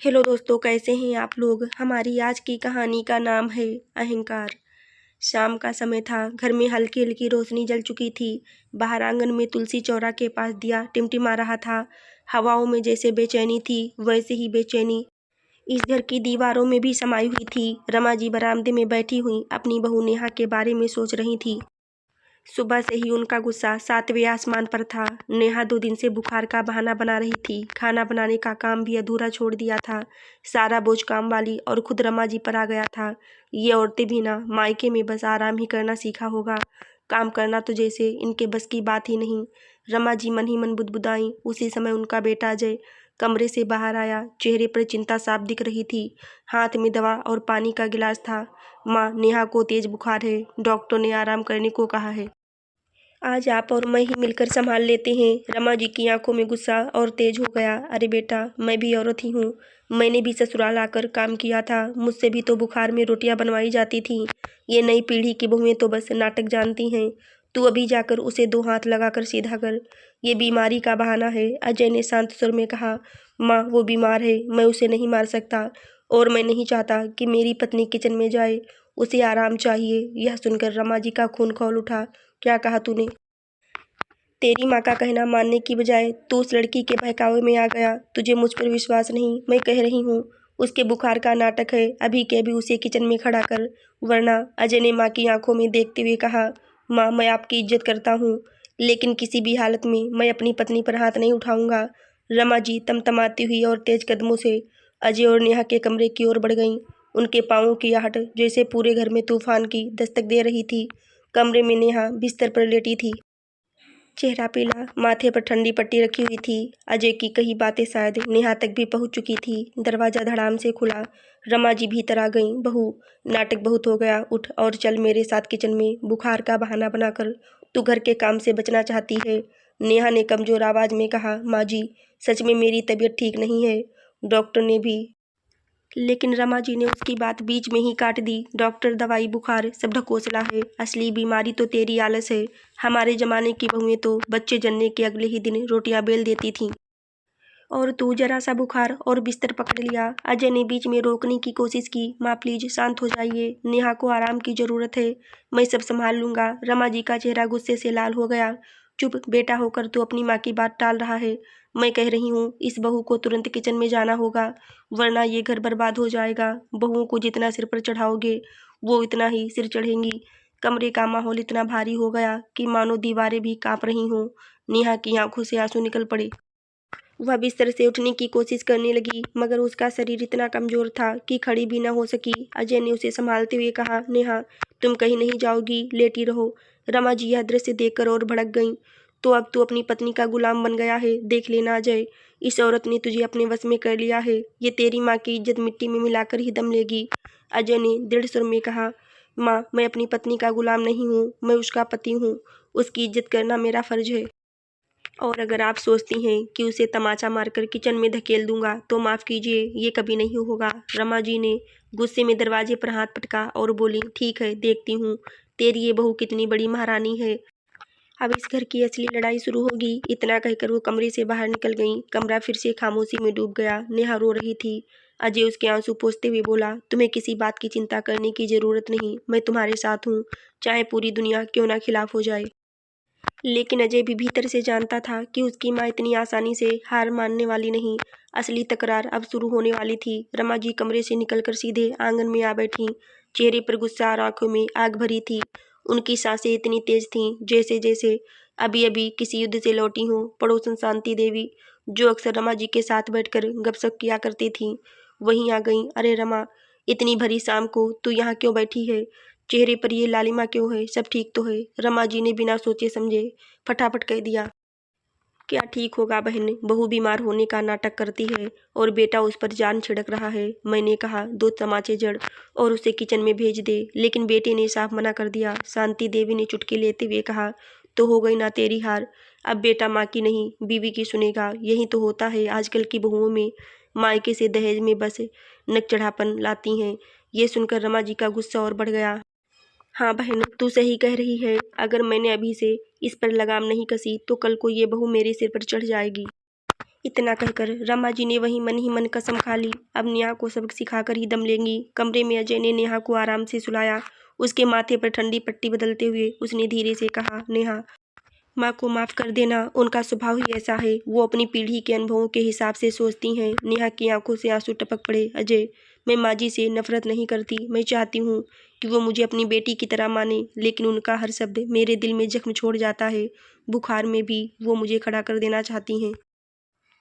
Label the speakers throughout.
Speaker 1: Hello दोस्तों, कैसे हैं आप लोग। हमारी आज की कहानी का नाम है अहंकार। शाम का समय था। घर में हल्की हल्की रोशनी जल चुकी थी। बाहर आंगन में तुलसी चौरा के पास दिया टिमटिमा रहा था। हवाओं में जैसे बेचैनी थी वैसे ही बेचैनी इस घर की दीवारों में भी समाई हुई थी। रमा जी बरामदे में बैठी हुई अपनी बहू नेहा के बारे में सोच रही थी। सुबह से ही उनका गुस्सा सातवें आसमान पर था। नेहा 2 दिन से बुखार का बहाना बना रही थी। खाना बनाने का काम भी अधूरा छोड़ दिया था। सारा बोझ काम वाली और खुद रमा जी पर आ गया था। ये औरतें भी ना मायके में बस आराम ही करना सीखा होगा। काम करना तो जैसे इनके बस की बात ही नहीं। रमा जी मन ही मन बुदबुदाई। उसी समय उनका बेटा अजय कमरे से बाहर आया। चेहरे पर चिंता साफ दिख रही थी। हाथ में दवा और पानी का गिलास था। माँ, नेहा को तेज बुखार है। डॉक्टर ने आराम करने को कहा है। आज आप और मैं ही मिलकर संभाल लेते हैं। रमा जी की आंखों में गुस्सा और तेज हो गया। अरे बेटा, मैं भी औरत ही हूँ। मैंने भी ससुराल आकर काम किया था। मुझसे भी तो बुखार में रोटियां बनवाई जाती थी। ये नई पीढ़ी की बहुएं तो बस नाटक जानती हैं। तू अभी जाकर उसे 2 हाथ लगाकर सीधा कर। ये बीमारी का बहाना है, अजय ने शांत स्वर में कहा। माँ, वो बीमार है, मैं उसे नहीं मार सकता। और मैं नहीं चाहता कि मेरी पत्नी किचन में जाए। उसे आराम चाहिए। यह सुनकर रमा जी का खून खौल उठा। क्या कहा तूने? तेरी माँ का कहना मानने की बजाय तू उस लड़की के बहकावे में आ गया। तुझे मुझ पर विश्वास नहीं। मैं कह रही हूँ, उसके बुखार का नाटक है। अभी के अभी उसे किचन में खड़ा कर, वरना। अजय ने माँ की आंखों में देखते हुए कहा। माँ, मैं आपकी इज्जत करता हूँ, लेकिन किसी भी हालत में मैं अपनी पत्नी पर हाथ नहीं उठाऊंगा। रमा जी तमतमाती हुई और तेज कदमों से अजय और नेहा के कमरे की ओर बढ़ गईं। उनके पाँवों की आहट जैसे पूरे घर में तूफान की दस्तक दे रही थी। कमरे में नेहा बिस्तर पर लेटी थी। चेहरा पीला, माथे पर ठंडी पट्टी रखी हुई थी। अजय की कही बातें शायद नेहा तक भी पहुंच चुकी थी। दरवाजा धड़ाम से खुला। रमा जी भीतर आ गईं। बहू, नाटक बहुत हो गया। उठ और चल मेरे साथ किचन में। बुखार का बहाना बनाकर तू घर के काम से बचना चाहती है। नेहा ने कमजोर आवाज में कहा। माँ जी, सच में मेरी तबीयत ठीक नहीं है। डॉक्टर ने भी। लेकिन रमा जी ने उसकी बात बीच में ही काट दी। डॉक्टर, दवाई, बुखार सब ढकोसला है। असली बीमारी तो तेरी आलस है। हमारे जमाने की बहुएं तो बच्चे जन्ने के अगले ही दिन रोटियां बेल देती थीं, और तू जरा सा बुखार और बिस्तर पकड़ लिया। अजय ने बीच में रोकने की कोशिश की। माँ प्लीज शांत हो जाइए, नेहा को आराम की जरूरत है। मैं सब संभाल लूंगा। रमा जी का चेहरा गुस्से से लाल हो गया। चुप बेटा होकर तू अपनी माँ की बात टाल रहा है। मैं कह रही हूँ, इस बहू को तुरंत किचन में जाना होगा, वरना ये घर बर्बाद हो जाएगा। बहुओं को जितना सिर पर चढ़ाओगे वो इतना ही सिर चढ़ेंगी। कमरे का माहौल इतना भारी हो गया कि मानो दीवारें भी कांप रही हों। नेहा की आंखों से आंसू निकल पड़े। वह बिस्तर से उठने की कोशिश करने लगी, मगर उसका शरीर इतना कमजोर था कि खड़ी भी न हो सकी। अजय ने उसे संभालते हुए कहा। नेहा, तुम कहीं नहीं जाओगी, लेटी रहो। रमा जी यह दृश्य देखकर और भड़क गईं। तो अब तू अपनी पत्नी का गुलाम बन गया है। देख लेना अजय, इस औरत ने तुझे अपने वश में कर लिया है। ये तेरी माँ की इज्जत मिट्टी में मिलाकर ही दम लेगी। अजय ने दृढ़ स्वर में कहा। माँ, मैं अपनी पत्नी का गुलाम नहीं हूँ, मैं उसका पति हूँ। उसकी इज्जत करना मेरा फर्ज है। और अगर आप सोचती हैं कि उसे तमाचा मारकर किचन में धकेल दूंगा तो माफ़ कीजिए, ये कभी नहीं होगा। रमा जी ने गुस्से में दरवाजे पर हाथ पटका और बोली। ठीक है, देखती हूँ तेरी ये बहू कितनी बड़ी महारानी है। अब इस घर की असली लड़ाई शुरू होगी। इतना कहकर वो कमरे से बाहर निकल गई। कमरा फिर से खामोशी में डूब गया। नेहा रो रही थी। अजय उसके आंसू पोंछते हुए बोला। तुम्हें किसी बात की चिंता करने की जरूरत नहीं। मैं तुम्हारे साथ हूँ, चाहे पूरी दुनिया क्यों ना खिलाफ हो जाए। लेकिन अजय भी भीतर से जानता था कि उसकी माँ इतनी आसानी से हार मानने वाली नहीं। असली तकरार अब शुरू होने वाली थी। रमा जी कमरे से निकलकर सीधे आंगन में आ बैठी। चेहरे पर गुस्सा और आंखों में आग भरी थी। उनकी सांसें इतनी तेज थीं जैसे जैसे अभी अभी किसी युद्ध से लौटी हों। पड़ोसन शांति देवी, जो अक्सर रमा जी के साथ बैठकर गपशप किया करती थीं, वहीं आ गईं। अरे रमा, इतनी भरी शाम को तू यहाँ क्यों बैठी है? चेहरे पर ये लालिमा क्यों है? सब ठीक तो है? रमा जी ने बिना सोचे समझे फटाफट कह दिया। क्या ठीक होगा बहन, बहू बीमार होने का नाटक करती है और बेटा उस पर जान छिड़क रहा है। मैंने कहा 2 तमाचे जड़ और उसे किचन में भेज दे, लेकिन बेटे ने साफ मना कर दिया। शांति देवी ने चुटकी लेते हुए कहा। तो हो गई ना तेरी हार। अब बेटा माँ की नहीं बीवी की सुनेगा। यही तो होता है आजकल की बहुओं में, मायके से दहेज में बस नक चढ़ापन लाती हैं। ये सुनकर रमा जी का गुस्सा और बढ़ गया। हाँ बहन, तू सही कह रही है। अगर मैंने अभी से इस पर लगाम नहीं कसी तो कल को ये बहू मेरे सिर पर चढ़ जाएगी। इतना कहकर रमा जी ने वहीं मन ही मन कसम खा ली, अब नेहा को सबक सिखाकर ही दम लेंगी। कमरे में अजय ने नेहा को आराम से सुलाया। उसके माथे पर ठंडी पट्टी बदलते हुए उसने धीरे से कहा, नेहा, माँ को माफ़ कर देना, उनका स्वभाव ही ऐसा है। वो अपनी पीढ़ी के अनुभवों के हिसाब से सोचती हैं। नेहा की आंखों से आंसू टपक पड़े। अजय, मैं माँ जी से नफरत नहीं करती। मैं चाहती हूँ कि वो मुझे अपनी बेटी की तरह माने, लेकिन उनका हर शब्द मेरे दिल में जख्म छोड़ जाता है। बुखार में भी वो मुझे खड़ा कर देना चाहती हैं।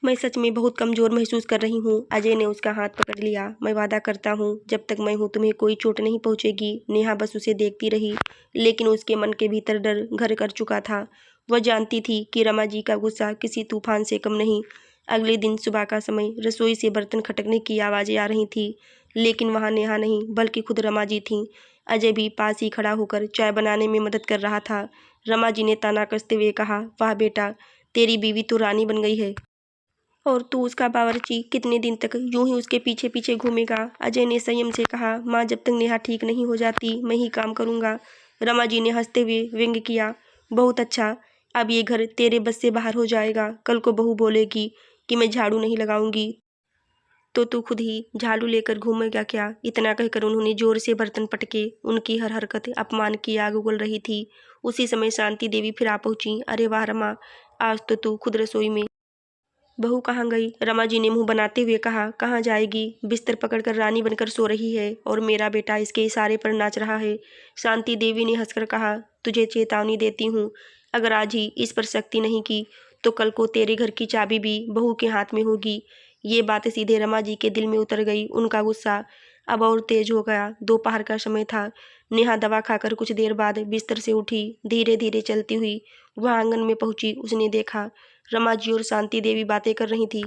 Speaker 1: मैं सच में बहुत कमज़ोर महसूस कर रही हूँ। अजय ने उसका हाथ पकड़ लिया। मैं वादा करता हूँ, जब तक मैं हूँ तुम्हें कोई चोट नहीं पहुँचेगी। नेहा बस उसे देखती रही, लेकिन उसके मन के भीतर डर घर कर चुका था। वह जानती थी कि रमा जी का गुस्सा किसी तूफान से कम नहीं। अगले दिन सुबह का समय, रसोई से बर्तन खटकने की आवाज़ें आ रही थी, लेकिन वहाँ नेहा नहीं बल्कि खुद रमा जी थीं। अजय भी पास ही खड़ा होकर चाय बनाने में मदद कर रहा था। रमा जी ने ताना कसते हुए कहा, वाह बेटा, तेरी बीवी तो रानी बन गई है, और तू उसका बावर्ची कितने दिन तक यूं ही उसके पीछे पीछे घूमेगा। अजय ने संयम से कहा, माँ, जब तक नेहा ठीक नहीं हो जाती मैं ही काम करूँगा। रमा जी ने हंसते हुए व्यंग किया, बहुत अच्छा, अब ये घर तेरे बस से बाहर हो जाएगा। कल को बहू बोलेगी कि मैं झाड़ू नहीं लगाऊंगी तो तू खुद ही झाड़ू लेकर घूमेगा क्या। इतना कहकर उन्होंने जोर से बर्तन पटके। उनकी हर हरकत अपमान की आग उगल रही थी। उसी समय शांति देवी फिर आ पहुंची। अरे वाह रमा, आज तो तू खुद रसोई में। बहू कहाँ गई? रमा जी ने मुंह बनाते हुए कहा, कहाँ जाएगी, बिस्तर पकड़कर रानी बनकर सो रही है और मेरा बेटा इसके इशारे पर नाच रहा है। शांति देवी ने हंसकर कहा, तुझे चेतावनी देती हूँ, अगर आज ही इस पर सख्ती नहीं की तो कल को तेरे घर की चाबी भी बहू के हाथ में होगी। ये बात सीधे रमा जी के दिल में उतर गई। उनका गुस्सा अब और तेज हो गया। दोपहर का समय था। नेहा दवा खाकर कुछ देर बाद बिस्तर से उठी। धीरे धीरे चलती हुई वह आंगन में पहुंची। उसने देखा रमा जी और शांति देवी बातें कर रही थी।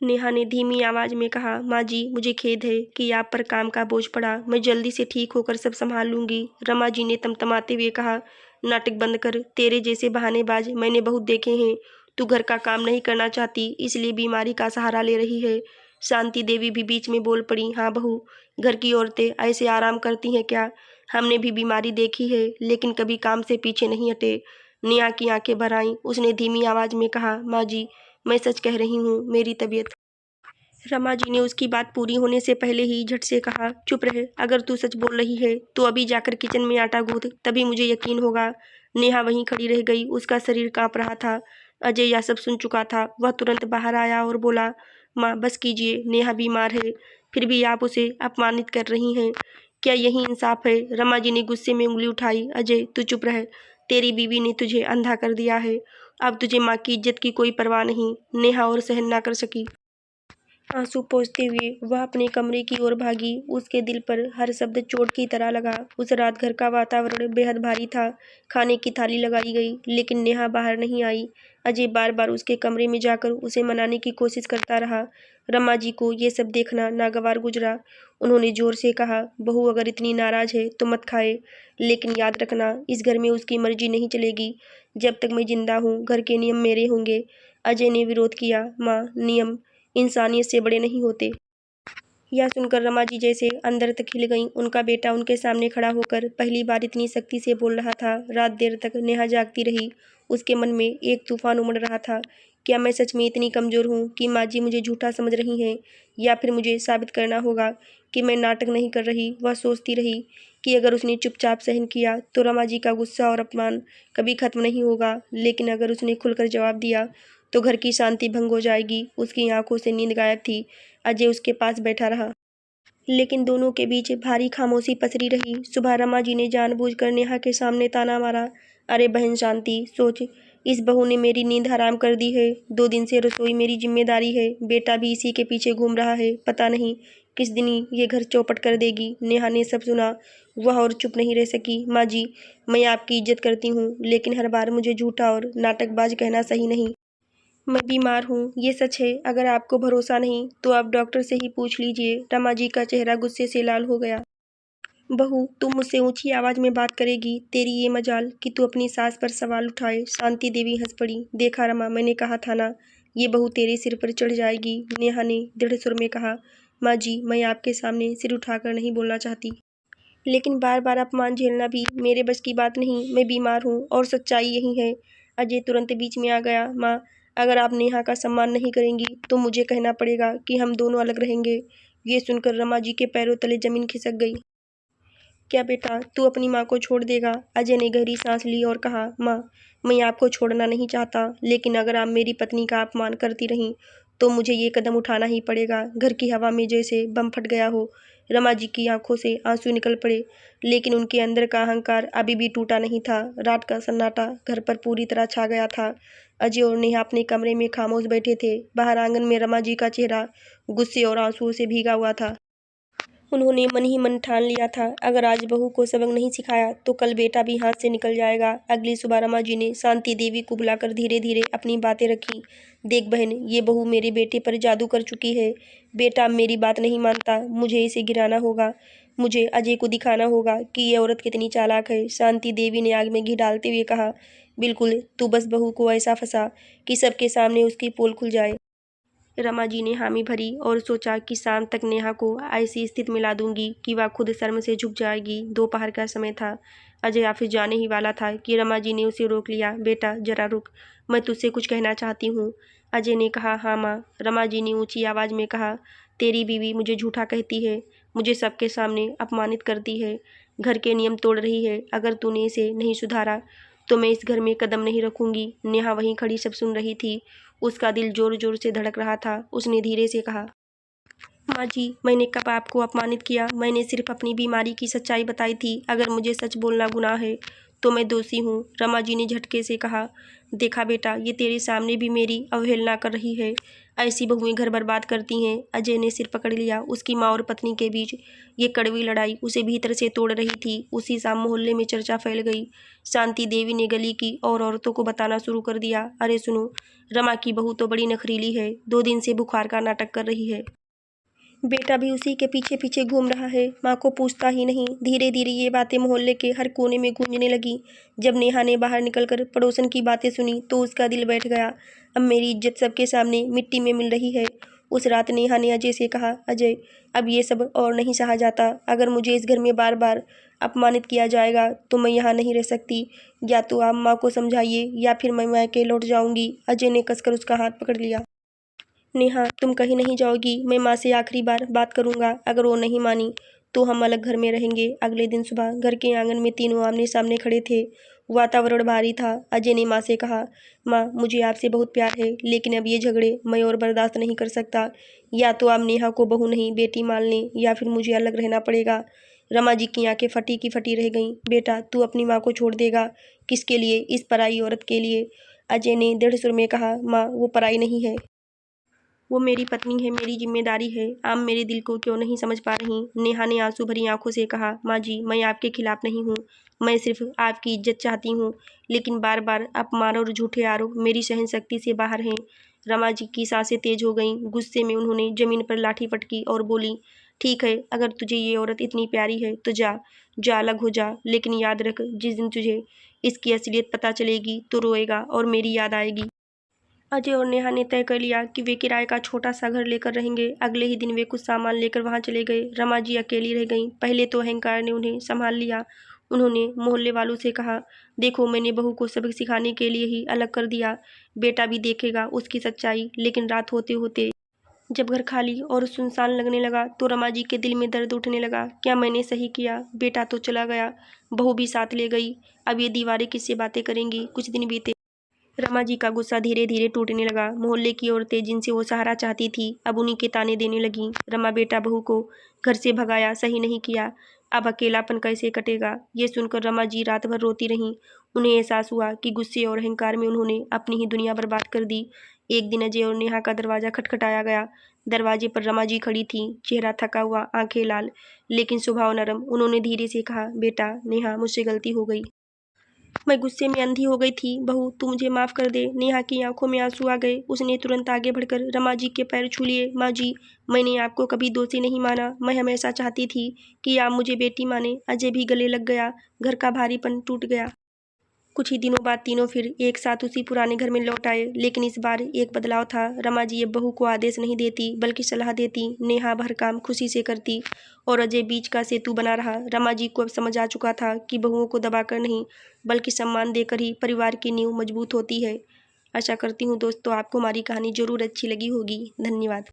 Speaker 1: नेहा ने धीमी आवाज में कहा, माँ जी, मुझे खेद है कि आप पर काम का बोझ पड़ा। मैं जल्दी से ठीक होकर सब संभाल लूंगी। रमा जी ने तमतमाते हुए कहा, नाटक बंद कर, तेरे जैसे बहानेबाज मैंने बहुत देखे हैं। तू घर का काम नहीं करना चाहती, इसलिए बीमारी का सहारा ले रही है। शांति देवी भी बीच में बोल पड़ी, हाँ बहू, घर की औरतें ऐसे आराम करती हैं क्या? हमने भी बीमारी देखी है, लेकिन कभी काम से पीछे नहीं हटे। नेहा की आंखें भर आईं। उसने धीमी आवाज में कहा, माँ जी, मैं सच कह रही हूँ, मेरी तबीयत। रमा जी ने उसकी बात पूरी होने से पहले ही झट से कहा, चुप रहे, अगर तू सच बोल रही है तो अभी जाकर किचन में आटा गूंथ, तभी मुझे यकीन होगा। नेहा वहीं खड़ी रह गई। उसका शरीर कांप रहा था। अजय यह सब सुन चुका था। वह तुरंत बाहर आया और बोला, माँ बस कीजिए, नेहा बीमार है, फिर भी आप उसे अपमानित कर रही हैं। क्या यही इंसाफ है? रमा जी ने गुस्से में उंगली उठाई। अजय, तू चुप रह, तेरी बीवी ने तुझे अंधा कर दिया है। अब तुझे माँ की इज्जत की कोई परवाह नहीं। नेहा और सहन ना कर सकी। आंसू पोंछते हुए वह अपने कमरे की ओर भागी। उसके दिल पर हर शब्द चोट की तरह लगा। उस रात घर का वातावरण बेहद भारी था। खाने की थाली लगाई गई, लेकिन नेहा बाहर नहीं आई। अजय बार बार उसके कमरे में जाकर उसे मनाने की कोशिश करता रहा। रमा जी को ये सब देखना नागवार गुजरा। उन्होंने जोर से कहा, बहू अगर इतनी नाराज है तो मत खाए, लेकिन याद रखना, इस घर में उसकी मर्जी नहीं चलेगी। जब तक मैं जिंदा हूँ घर के नियम मेरे होंगे। अजय ने विरोध किया, माँ, नियम इंसानियत से बड़े नहीं होते। यह सुनकर रमा जी जैसे अंदर तक हिल गईं। उनका बेटा उनके सामने खड़ा होकर पहली बार इतनी सख्ती से बोल रहा था। रात देर तक नेहा जागती रही। उसके मन में एक तूफान उमड़ रहा था। क्या मैं सच में इतनी कमज़ोर हूँ कि माँ जी मुझे झूठा समझ रही हैं, या फिर मुझे साबित करना होगा कि मैं नाटक नहीं कर रही। वह सोचती रही कि अगर उसने चुपचाप सहन किया तो रमा जी का गुस्सा और अपमान कभी खत्म नहीं होगा, लेकिन अगर उसने खुलकर जवाब दिया तो घर की शांति भंग हो जाएगी। उसकी आंखों से नींद गायब थी। अजय उसके पास बैठा रहा, लेकिन दोनों के बीच भारी खामोशी पसरी रही। सुबह रमा जी ने जानबूझकर नेहा के सामने ताना मारा, अरे बहन शांति, सोच, इस बहू ने मेरी नींद हराम कर दी है। 2 दिन से रसोई मेरी जिम्मेदारी है, बेटा भी इसी के पीछे घूम रहा है। पता नहीं किस दिन ये घर चौपट कर देगी। नेहा ने सब सुना। वह और चुप नहीं रह सकी। माँ जी, मैं आपकी इज्जत करती हूँ, लेकिन हर बार मुझे झूठा और नाटकबाज कहना सही नहीं। मैं बीमार हूँ, ये सच है। अगर आपको भरोसा नहीं तो आप डॉक्टर से ही पूछ लीजिए। रमा जी का चेहरा गुस्से से लाल हो गया। बहू, तू मुझसे ऊंची आवाज में बात करेगी? तेरी ये मजाल कि तू अपनी सास पर सवाल उठाए। शांति देवी हंस पड़ी। देखा रमा, मैंने कहा था ना, ये बहू तेरे सिर पर चढ़ जाएगी। नेहा ने दृढ़ सुर में कहा, माँ जी, मैं आपके सामने सिर उठाकर नहीं बोलना चाहती, लेकिन बार बार अपमान झेलना भी मेरे बस की बात नहीं। मैं बीमार हूँ और सच्चाई यही है। अजय तुरंत बीच में आ गया। माँ, अगर आप नेहा का सम्मान नहीं करेंगी तो मुझे कहना पड़ेगा कि हम दोनों अलग रहेंगे। ये सुनकर रमा जी के पैरों तले जमीन खिसक गई। क्या बेटा तू अपनी माँ को छोड़ देगा? अजय ने गहरी सांस ली और कहा, माँ, मैं आपको छोड़ना नहीं चाहता, लेकिन अगर आप मेरी पत्नी का अपमान करती रहीं तो मुझे ये कदम उठाना ही पड़ेगा। घर की हवा में जैसे बम फट गया हो। रमा जी की आंखों से आंसू निकल पड़े, लेकिन उनके अंदर का अहंकार अभी भी टूटा नहीं था। रात का सन्नाटा घर पर पूरी तरह छा गया था। अजय और नेहा अपने कमरे में खामोश बैठे थे। बाहर आंगन में रमा जी का चेहरा गुस्से और आंसुओं से भीगा हुआ था। उन्होंने मन ही मन ठान लिया था, अगर आज बहू को सबक नहीं सिखाया तो कल बेटा भी हाथ से निकल जाएगा। अगली सुबह रमा जी ने शांति देवी को बुलाकर धीरे धीरे अपनी बातें रखी। देख बहन, ये बहू मेरे बेटे पर जादू कर चुकी है। बेटा अब मेरी बात नहीं मानता, मुझे इसे गिराना होगा। मुझे अजय को दिखाना होगा कि ये औरत कितनी चालाक है। शांति देवी ने आग में घी डालते हुए कहा, बिल्कुल, तू बस बहू को ऐसा फंसा कि सबके सामने उसकी पोल खुल जाए। रमा जी ने हामी भरी और सोचा कि शाम तक नेहा को ऐसी स्थिति में ला दूंगी कि वह खुद शर्म से झुक जाएगी। दोपहर का समय था। अजय ऑफिस जाने ही वाला था कि रमा जी ने उसे रोक लिया। बेटा जरा रुक, मैं तुझसे कुछ कहना चाहती हूँ। अजय ने कहा, हाँ माँ। रमा जी ने ऊंची आवाज़ में कहा, तेरी बीवी मुझे झूठा कहती है, मुझे सबके सामने अपमानित करती है, घर के नियम तोड़ रही है। अगर तूने इसे नहीं सुधारा तो मैं इस घर में कदम नहीं रखूंगी। नेहा वहीं खड़ी सब सुन रही थी। उसका दिल जोर जोर से धड़क रहा था। उसने धीरे से कहा, माँ जी, मैंने कब आपको अपमानित किया? मैंने सिर्फ अपनी बीमारी की सच्चाई बताई थी। अगर मुझे सच बोलना गुनाह है तो मैं दोषी हूँ। रमा जी ने झटके से कहा, देखा बेटा, ये तेरे सामने भी मेरी अवहेलना कर रही है। ऐसी बहुएं घर बर्बाद करती हैं। अजय ने सिर पकड़ लिया। उसकी माँ और पत्नी के बीच ये कड़वी लड़ाई उसे भीतर से तोड़ रही थी। उसी शाम मोहल्ले में चर्चा फैल गई। शांति देवी ने गली की और औरतों को बताना शुरू कर दिया, अरे सुनो, रमा की बहू तो बड़ी नखरीली है, 2 दिन से बुखार का नाटक कर रही है। बेटा भी उसी के पीछे पीछे घूम रहा है, माँ को पूछता ही नहीं। धीरे धीरे ये बातें मोहल्ले के हर कोने में गूंजने लगी। जब नेहा ने बाहर निकलकर पड़ोसन की बातें सुनी तो उसका दिल बैठ गया। अब मेरी इज्जत सबके सामने मिट्टी में मिल रही है। उस रात नेहा ने अजय से कहा, अजय, अब ये सब और नहीं सहा जाता। अगर मुझे इस घर में बार बार अपमानित किया जाएगा तो मैं यहाँ नहीं रह सकती। या तो आप माँ को समझाइए या फिर मैं मायके लौट जाऊंगी। अजय ने कसकर उसका हाथ पकड़ लिया। नेहा, तुम कहीं नहीं जाओगी। मैं माँ से आखिरी बार बात करूंगा। अगर वो नहीं मानी तो हम अलग घर में रहेंगे। अगले दिन सुबह घर के आंगन में तीनों आमने सामने खड़े थे। वातावरण भारी था। अजय ने माँ से कहा, माँ, मुझे आपसे बहुत प्यार है, लेकिन अब ये झगड़े मैं और बर्दाश्त नहीं कर सकता। या तो आप नेहा को बहू नहीं बेटी मान लें या फिर मुझे अलग रहना पड़ेगा। रमा जी की आंखें फटी की फटी रह गईं। बेटा, तू अपनी माँ को छोड़ देगा? किसके लिए? इस पराई औरत के लिए। अजय ने दृढ़ सुर में कहा, माँ, वो पराई नहीं है, वो मेरी पत्नी है, मेरी जिम्मेदारी है। आप मेरे दिल को क्यों नहीं समझ पा रही? नेहा ने आंसू भरी आंखों से कहा, माँ जी, मैं आपके खिलाफ नहीं हूँ, मैं सिर्फ आपकी इज्जत चाहती हूँ, लेकिन बार बार अपमान और झूठे आरोप मेरी सहनशक्ति से बाहर हैं। रमा जी की सांसें तेज हो गईं। गुस्से में उन्होंने जमीन पर लाठी पटकी और बोली, ठीक है, अगर तुझे ये औरत इतनी प्यारी है तो जा, जा अलग हो जा, लेकिन याद रख, जिस दिन तुझे इसकी असलियत पता चलेगी तो रोएगा और मेरी याद आएगी। अजय और नेहा ने तय कर लिया कि वे किराए का छोटा सा घर लेकर रहेंगे। अगले ही दिन वे कुछ सामान लेकर वहां चले गए। रमा जी अकेली रह गईं। पहले तो अहंकार ने उन्हें संभाल लिया। उन्होंने मोहल्ले वालों से कहा, देखो, मैंने बहू को सबक सिखाने के लिए ही अलग कर दिया। बेटा भी देखेगा उसकी सच्चाई। लेकिन रात होते होते जब घर खाली और सुनसान लगने लगा तो रमा जी के दिल में दर्द उठने लगा। क्या मैंने सही किया? बेटा तो चला गया, बहू भी साथ ले गई, अब ये दीवारें किससे बातें करेंगी? कुछ दिन बीते। रमा जी का गुस्सा धीरे धीरे टूटने लगा। मोहल्ले की औरतें जिनसे वो सहारा चाहती थी अब उन्हीं के ताने देने लगीं। रमा, बेटा बहू को घर से भगाया, सही नहीं किया, अब अकेलापन कैसे कटेगा? ये सुनकर रमा जी रात भर रोती रहीं। उन्हें एहसास हुआ कि गुस्से और अहंकार में उन्होंने अपनी ही दुनिया बर्बाद कर दी। एक दिन अजय और नेहा का दरवाजा खटखटाया गया। दरवाजे पर रमा जी खड़ी थी, चेहरा थका हुआ, आंखें लाल, लेकिन स्वभाव नरम। उन्होंने धीरे से कहा, बेटा, नेहा, मुझसे गलती हो गई, मैं गुस्से में अंधी हो गई थी। बहू, तू मुझे माफ़ कर दे। नेहा की आंखों में आंसू आ गए। उसने तुरंत आगे बढ़कर रमा जी के पैर छू लिए। माँ जी, मैंने आपको कभी दोषी नहीं माना। मैं हमेशा चाहती थी कि आप मुझे बेटी माने। अजय भी गले लग गया। घर का भारीपन टूट गया। कुछ ही दिनों बाद तीनों फिर एक साथ उसी पुराने घर में लौट आए, लेकिन इस बार एक बदलाव था। रमा जी अब बहू को आदेश नहीं देती बल्कि सलाह देती। नेहा हर काम खुशी से करती और अजय बीच का सेतु बना रहा। रमा जी को अब समझ आ चुका था कि बहुओं को दबाकर नहीं बल्कि सम्मान देकर ही परिवार की नींव मजबूत होती है। आशा करती हूँ दोस्तों आपको हमारी कहानी ज़रूर अच्छी लगी होगी। धन्यवाद।